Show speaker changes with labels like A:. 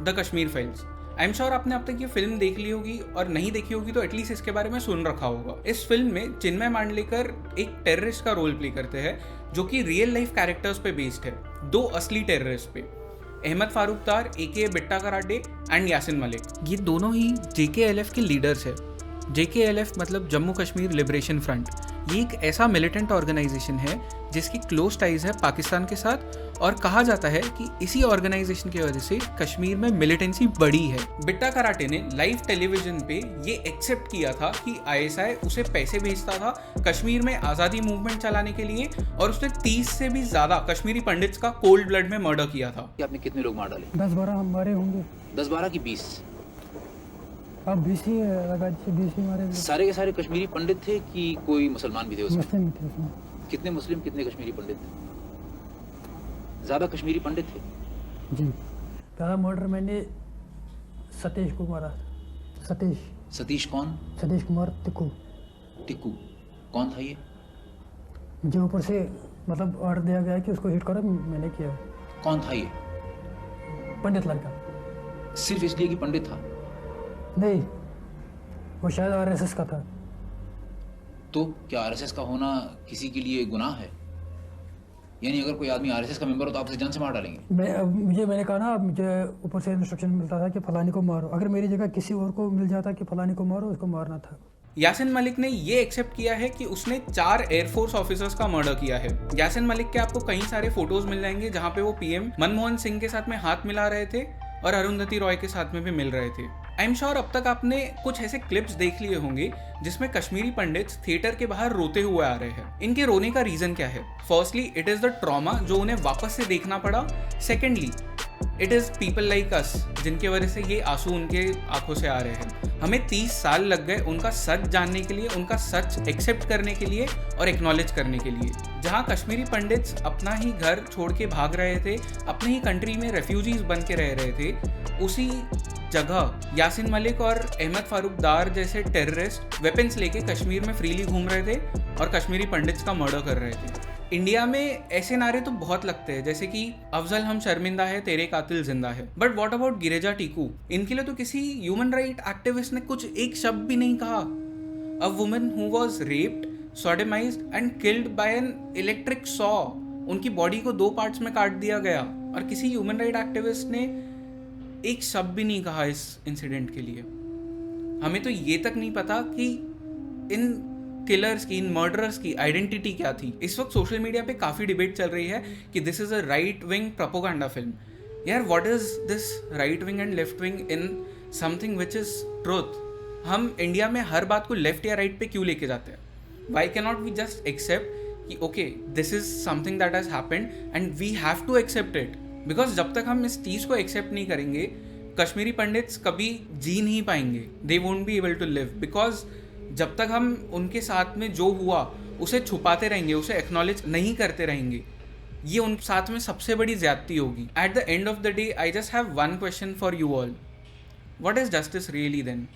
A: The Kashmir files. I am sure आपने अब तक ये फिल्म देख ली होगी, और नहीं देखी होगी तो एटलीस्ट इसके बारे में सुन रखा होगा। इस फिल्म में चिन्मय मांडलेकर एक टेररिस्ट का रोल प्ले करते हैं जो कि रियल लाइफ कैरेक्टर्स पे बेस्ड है, दो असली टेररिस्ट पे, अहमद फारूकदार एके बिट्टा कराटे एंड यासिन मलिक। ये दोनों ही JKLF के लीडर्स है। JKLF मतलब जम्मू कश्मीर लिबरेशन फ्रंट। ये एक ऐसा मिलिटेंट ऑर्गेनाइजेशन है जिसकी क्लोज टाइज है पाकिस्तान के साथ, और कहा जाता है कि इसी ऑर्गेनाइजेशन की वजह से कश्मीर में मिलिटेंसी बढ़ी है। बिट्टा कराटे ने लाइव टेलीविजन पे ये एक्सेप्ट किया था कि ISI उसे पैसे भेजता था कश्मीर में आज़ादी मूवमेंट चलाने के लिए, और उसने 30 से भी ज़्यादा कश्मीरी पंडित्स का कोल्ड ब्लड में मर्डर किया था।
B: आपने कितने लोग मार डाले?
C: 10-12 हमारे होंगे।
B: 10-12 की 20?
C: अब 20 ही लगा, 20 ही मारे।
B: सारे के सारे कश्मीरी पंडित थे कि कोई मुसलमान भी थे उसमें?
C: मुस्लिम थे उसमें।
B: कितने मुस्लिम कितने कश्मीरी पंडित थे? ज़्यादा कश्मीरी पंडित थे
C: जी। पहला मर्डर मैंने सतीश को मारा।
B: सतीश कौन?
C: सतीश कुमार
B: टिक्कू कौन था ये?
C: मुझे ऊपर से मतलब ऑर्डर दिया गया कि उसको हिट करो, मैंने किया।
B: कौन था ये?
C: पंडित लड़का।
B: सिर्फ इसलिए कि पंडित था?
C: नहीं, वो शायद RSS का था।
B: तो क्या RSS का होना किसी के लिए गुनाह है? यानी अगर कोई आदमी RSS का मेंबर हो तो आप उसे जान से मार डालेंगे?
C: मैंने कहा ना, मुझे ऊपर से इंस्ट्रक्शन मिलता था कि फलानी को मारो। अगर मेरी जगह किसी और को मिल जाता कि फलानी को मारो, उसको मारना था।
A: यासिन मलिक ने ये एक्सेप्ट किया है कि उसने 4 एयरफोर्स ऑफिसर्स का मर्डर किया है। यासिन मलिक के आपको कई सारे फोटोज मिल जाएंगे जहां पे वो PM मनमोहन सिंह के साथ में हाथ मिला रहे थे और अरुंधति रॉय के साथ में भी मिल रहे थे। आई एम श्योर अब तक आपने कुछ ऐसे क्लिप्स देख लिए होंगे जिसमें कश्मीरी पंडित्स थिएटर के बाहर रोते हुए आ रहे हैं। इनके रोने का रीजन क्या है? Firstly it is the trauma जो उन्हें वापस से देखना पड़ा। Secondly it is people like us जिनके वजह से ये आंसू उनके आंखों से आ रहे हैं। हमें 30 साल लग गए उनका सच जानने के लिए, उनका सच एक्सेप्ट करने के लिए और एक्नॉलेज करने के लिए। जहाँ कश्मीरी पंडित्स अपना ही घर छोड़ के भाग रहे थे, अपने ही कंट्री में रेफ्यूजीज बन के रह रहे थे, उसी जगह यासिन मलिक और अहमद फारूकदार जैसे टेररिस्ट वेपन्स लेके कश्मीर में फ्रीली घूम रहे थे और कश्मीरी पंडित्स का मर्डर कर रहे थे। इंडिया में ऐसे नारे तो बहुत लगते हैं, जैसे कि अफजल हम शर्मिंदा है, तेरे कातिल जिंदा है। But what about Girija Tiku? इनके लिए तो किसी ह्यूमन राइट एक्टिविस्ट ने कुछ एक शब्द भी नहीं कहा। A woman who was raped, sodomized and killed by an electric saw, उनकी बॉडी को 2 पार्ट्स में काट दिया गया, और किसी ह्यूमन राइट एक्टिविस्ट ने एक शब्द भी नहीं कहा इस इंसिडेंट के लिए। हमें तो ये तक नहीं पता कि इन किलर्स की, इन मर्डरर्स की आइडेंटिटी क्या थी। इस वक्त सोशल मीडिया पे काफ़ी डिबेट चल रही है कि this is a right wing propaganda film. यार what is this right wing and left wing in something which is truth? हम इंडिया में हर बात को लेफ्ट या राइट पे क्यों लेके जाते हैं? Why can not we just accept कि okay this is something that has happened and we have to accept it? Because जब तक हम इस चीज़ को एक्सेप्ट नहीं करेंगे, कश्मीरी पंडित्स कभी जी नहीं पाएंगे। They won't be able to live, because जब तक हम उनके साथ में जो हुआ उसे छुपाते रहेंगे, उसे एक्नॉलेज नहीं करते रहेंगे, ये उन साथ में सबसे बड़ी ज्यादती होगी। At the end of the day I just have one question for you all, what is justice really then?